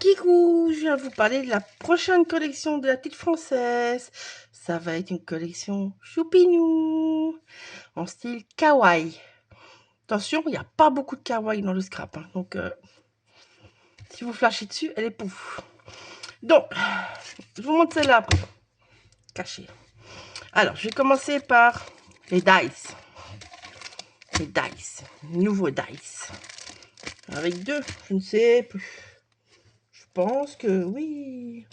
Kikou, je viens vous parler de la prochaine collection de la petite française. Ça va être une collection choupinou, en style kawaii. Attention, il n'y a pas beaucoup de kawaii dans le scrap, hein, donc si vous flashez dessus, elle est pour vous. Donc, je vous montre celle-là après, cachée. Alors, je vais commencer par les dice. Les dice, nouveaux dice. Avec deux, je ne sais plus. Je pense que oui.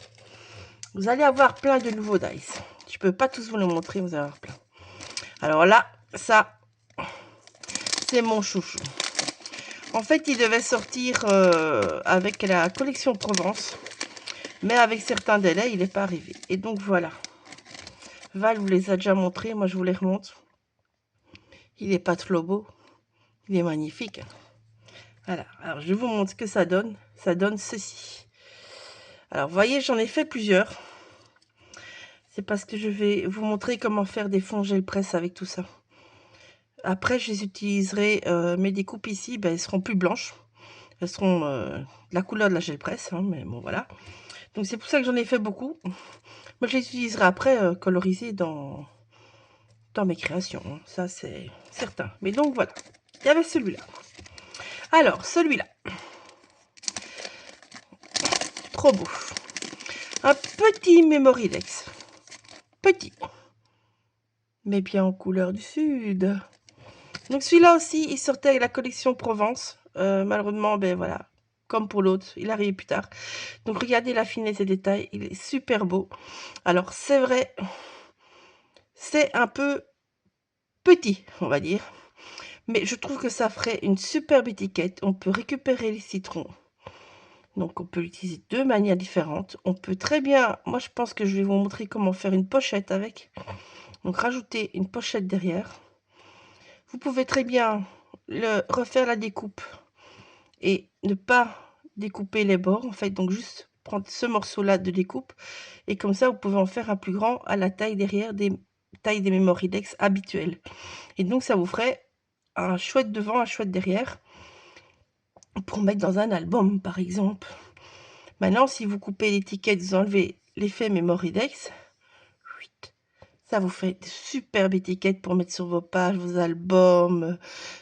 Vous allez avoir plein de nouveaux dice. Je peux pas tous vous les montrer, vous allez avoir plein. Alors là, ça, c'est mon chouchou. En fait, il devait sortir avec la collection Provence, mais avec certains délais, il n'est pas arrivé. Et donc voilà. Val vous les a déjà montrés, moi je vous les remonte. Il n'est pas trop beau, il est magnifique. Voilà, alors je vous montre ce que ça donne. Ça donne ceci. Alors vous voyez, j'en ai fait plusieurs. C'est parce que je vais vous montrer comment faire des fonds gel presse avec tout ça. Après, je les utiliserai, mes découpes ici, ben, elles seront plus blanches. Elles seront de la couleur de la gel presse, hein, mais bon, voilà. Donc, c'est pour ça que j'en ai fait beaucoup. Moi, je les utiliserai après colorisées dans mes créations. Hein. Ça, c'est certain. Mais donc, voilà. Il y avait celui-là. Alors, celui-là. Trop beau. Un petit Memorilex. Petit. Mais bien en couleur du sud. Donc, celui-là aussi, il sortait avec la collection Provence. Malheureusement, ben voilà. Comme pour l'autre, il arrive plus tard. Donc, regardez la finesse des détails. Il est super beau. Alors, c'est vrai, c'est un peu petit, on va dire. Mais je trouve que ça ferait une superbe étiquette. On peut récupérer les citrons. Donc, on peut l'utiliser de deux manières différentes. On peut très bien... Moi, je pense que je vais vous montrer comment faire une pochette avec. Donc, rajouter une pochette derrière. Vous pouvez très bien refaire la découpe et ne pas découper les bords, en fait. Donc, juste prendre ce morceau-là de découpe. Et comme ça, vous pouvez en faire un plus grand à la taille derrière des Memorilex habituelles. Et donc, ça vous ferait un chouette devant, un chouette derrière pour mettre dans un album, par exemple. Maintenant, si vous coupez l'étiquette, vous enlevez l'effet Memorilex, ça vous fait de superbes étiquettes pour mettre sur vos pages, vos albums,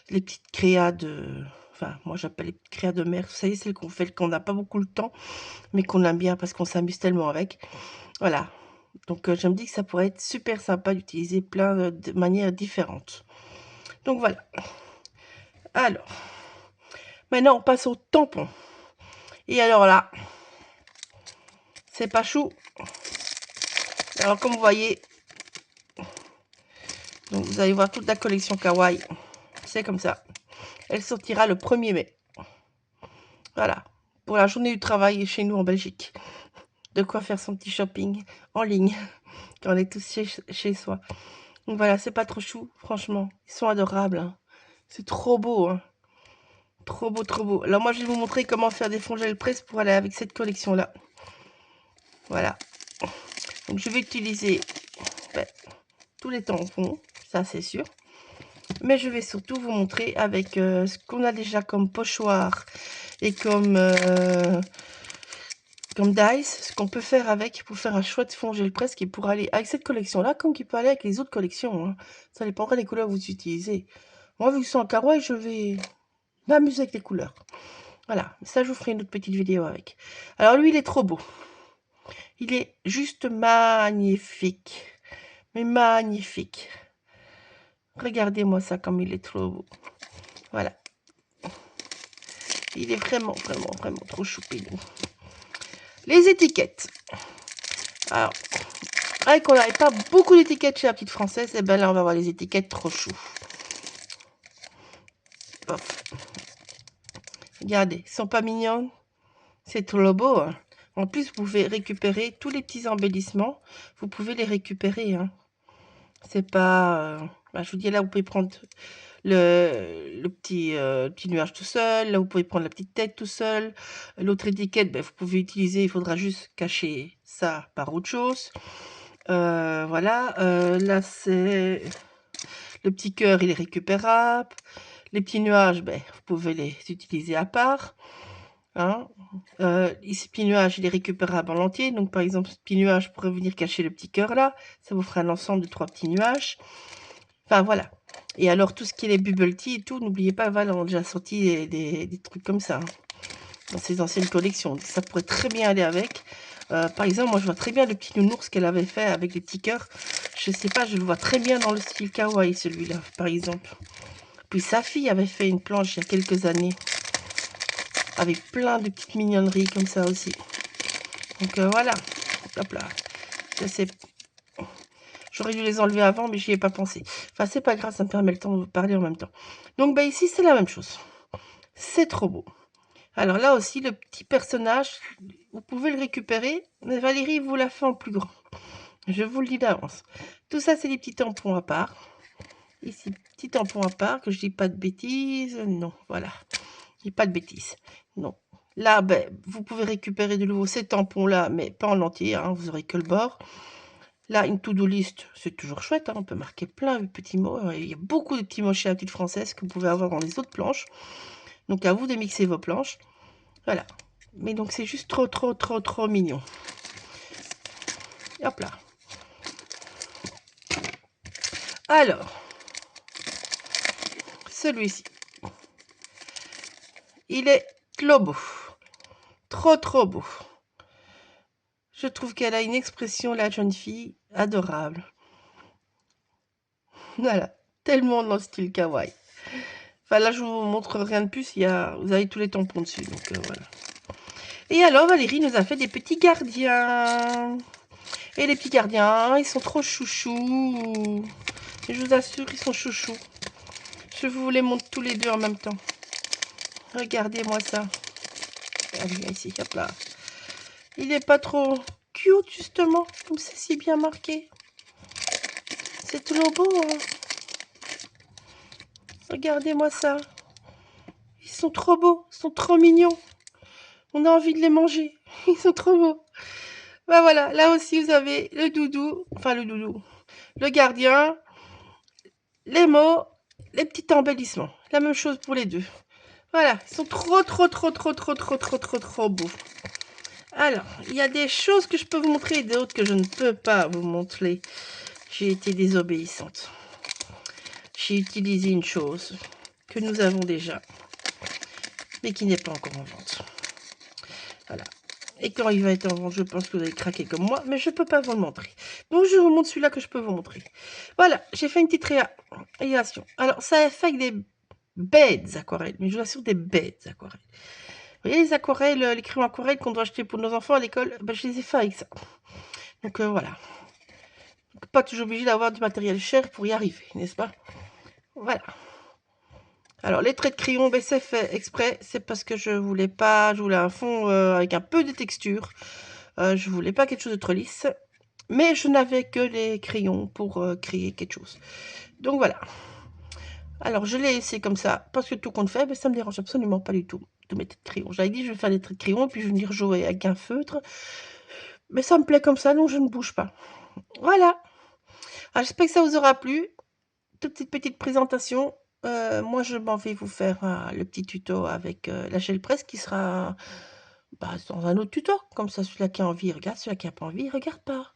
les petites créas de... Enfin, moi, j'appelle les petites créas de merde. Vous savez, celles qu'on fait, qu'on n'a pas beaucoup le temps, mais qu'on aime bien parce qu'on s'amuse tellement avec. Voilà. Donc, je me dis que ça pourrait être super sympa d'utiliser plein de manières différentes. Donc, voilà. Alors, maintenant, on passe au tampon. Et alors là, c'est pas chou. Alors, comme vous voyez, donc vous allez voir toute la collection Kawaii. C'est comme ça. Elle sortira le 1er mai. Voilà. Pour la journée du travail chez nous en Belgique. De quoi faire son petit shopping en ligne. Quand on est tous chez soi. Donc voilà, c'est pas trop chou, franchement. Ils sont adorables. Hein. C'est trop beau. Hein. Trop beau, trop beau. Alors moi, je vais vous montrer comment faire des fonds gel presse pour aller avec cette collection-là. Voilà. Donc je vais utiliser tous les tampons, ça c'est sûr. Mais je vais surtout vous montrer avec ce qu'on a déjà comme pochoir et comme dice, ce qu'on peut faire avec pour faire un chouette fond gel presse qui pourra aller avec cette collection-là, comme qui peut aller avec les autres collections. Hein. Ça dépendra des couleurs que vous utilisez. Moi, vu que c'est en kawaii, je vais m'amuser avec les couleurs. Voilà, ça je vous ferai une autre petite vidéo avec. Alors lui, il est trop beau. Il est juste magnifique. Mais magnifique. Regardez-moi ça comme il est trop beau. Voilà. Il est vraiment, vraiment, vraiment trop choupinou. Les étiquettes. Alors, avec qu'on n'avait pas beaucoup d'étiquettes chez la petite française, et bien là on va avoir les étiquettes trop chou. Regardez, ils sont pas mignonnes. C'est trop beau. Hein. En plus, vous pouvez récupérer tous les petits embellissements. Vous pouvez les récupérer. Hein. C'est pas... je vous dis, là, vous pouvez prendre le petit nuage tout seul. Là, vous pouvez prendre la petite tête tout seul. L'autre étiquette, vous pouvez utiliser. Il faudra juste cacher ça par autre chose. Voilà. Là, c'est... Le petit cœur, il est récupérable. Les petits nuages, vous pouvez les utiliser à part. Hein. Ici, petit nuage, il est récupérable en entier. Donc, par exemple, ce petit nuage pourrait venir cacher le petit cœur là. Ça vous fera un ensemble de 3 petits nuages. Enfin, voilà. Et alors, tout ce qui est les bubble tea et tout, n'oubliez pas, Val ont déjà sorti des trucs comme ça, hein, dans ses anciennes collections. Donc, ça pourrait très bien aller avec. Par exemple, moi, je vois très bien le petit nounours qu'elle avait fait avec les petits cœurs. Je sais pas, je le vois très bien dans le style kawaii, celui-là, par exemple. Puis sa fille avait fait une planche il y a quelques années, avec plein de petites mignonneries comme ça aussi. Donc voilà, hop là. Ça, c'est... J'aurais dû les enlever avant, mais j'y ai pas pensé. Enfin, c'est pas grave, ça me permet le temps de vous parler en même temps. Donc bah ici, c'est la même chose. C'est trop beau. Alors là aussi, le petit personnage, vous pouvez le récupérer, mais Valérie vous l'a fait en plus grand. Je vous le dis d'avance. Tout ça, c'est des petits tampons à part. Ici, petit tampon à part, que je dis pas de bêtises. Non, voilà. Je dis pas de bêtises. Non. Là, ben, vous pouvez récupérer de nouveau ces tampons-là, mais pas en entier, hein, vous aurez que le bord. Là, une to-do list, c'est toujours chouette, hein, on peut marquer plein de petits mots. Il y a beaucoup de petits mots chez la petite française que vous pouvez avoir dans les autres planches. Donc, à vous de mixer vos planches. Voilà. Mais donc, c'est juste trop, trop, trop, trop mignon. Hop là. Alors, celui-ci. Il est trop beau. Trop, trop beau. Je trouve qu'elle a une expression, la jeune fille, adorable. Voilà. Tellement dans le style kawaii. Enfin, là, je vous montre rien de plus. Vous avez tous les tampons dessus. Donc, voilà. Et alors, Valérie nous a fait des petits gardiens. Et les petits gardiens, ils sont trop chouchous. Et je vous assure, ils sont chouchous. Je vous les montre tous les deux en même temps. Regardez-moi ça. Allez, ici, hop là. Il n'est pas trop cute, justement, comme c'est si bien marqué. C'est trop beau, hein. Regardez-moi ça. Ils sont trop beaux, ils sont trop mignons. On a envie de les manger. Ils sont trop beaux. Ben voilà, là aussi, vous avez le doudou. Enfin, le doudou. Le gardien. Les mots, les petits embellissements. La même chose pour les deux. Voilà, ils sont trop, trop, trop, trop, trop, trop, trop, trop, trop beaux. Alors, il y a des choses que je peux vous montrer et d'autres que je ne peux pas vous montrer. J'ai été désobéissante. J'ai utilisé une chose que nous avons déjà, mais qui n'est pas encore en vente. Voilà. Et quand il va être en vente, je pense que vous allez craquer comme moi, mais je ne peux pas vous le montrer. Donc, je vous montre celui-là que je peux vous montrer. Voilà, j'ai fait une petite réalisation. Alors, ça a fait avec des bêtes aquarelles, mais je vous assure des bêtes aquarelles. Vous voyez les aquarelles, les crayons aquarelles qu'on doit acheter pour nos enfants à l'école, ben, je les ai fait avec ça. Donc voilà. Donc, pas toujours obligé d'avoir du matériel cher pour y arriver, n'est-ce pas? Voilà. Alors les traits de crayon, ben, c'est fait exprès, c'est parce que je voulais un fond avec un peu de texture. Je voulais pas quelque chose de trop lisse, mais je n'avais que les crayons pour créer quelque chose. Donc voilà. Alors, je l'ai laissé comme ça, parce que tout compte fait, mais ça me dérange absolument pas du tout de mettre de crayon. J'avais dit, je vais faire des traits de crayon, puis je vais venir jouer avec un feutre. Mais ça me plaît comme ça, donc je ne bouge pas. Voilà. Alors, j'espère que ça vous aura plu. Toute cette petite présentation. Moi, je m'en vais vous faire le petit tuto avec la gel presse qui sera dans un autre tuto. Comme ça, celui-là qui a envie, regarde. Celui-là qui n'a pas envie, regarde pas.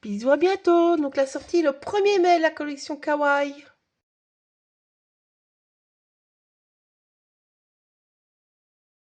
Bisous, à bientôt. Donc, la sortie le 1er mai, la collection Kawaii.